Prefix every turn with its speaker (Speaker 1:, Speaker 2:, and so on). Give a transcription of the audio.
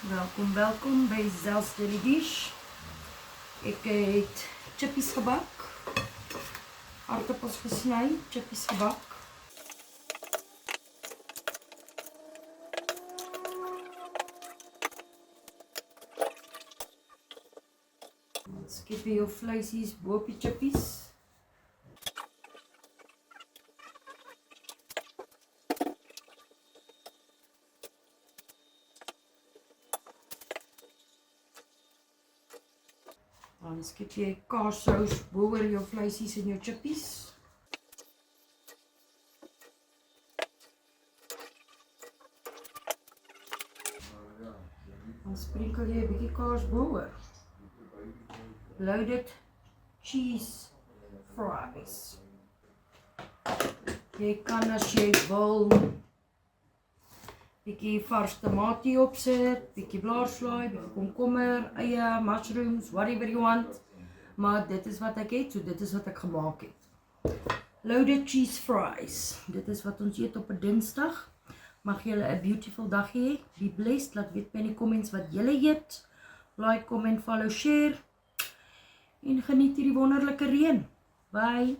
Speaker 1: Welkom by Zel's Daily Dish. Ek het chippies gebak, aardappels gesny, chippies gebak. Skep jou vleisies bo op die chippies. Dan skep jy kaassous bo oor jou vleisies en jou chippies. Dan sprinkel jy 'n bietjie kaas bo oor. Loaded cheese fries. Jy kan as jy wil bietjie vars tamatie opsit, bietjie blaarslaai, bietjie komkommer, eie, mushrooms, whatever you want. Maar dit is wat ek het, so dit is wat ek gemaak het. Loaded cheese fries. Dit is wat ons eet op 'n Dinsdag. Mag julle 'n beautiful dag hê. Be blessed. Laat weet my in die comments wat julle eet. Like, comment, follow, share. En geniet hierdie wonderlike reën. Bye.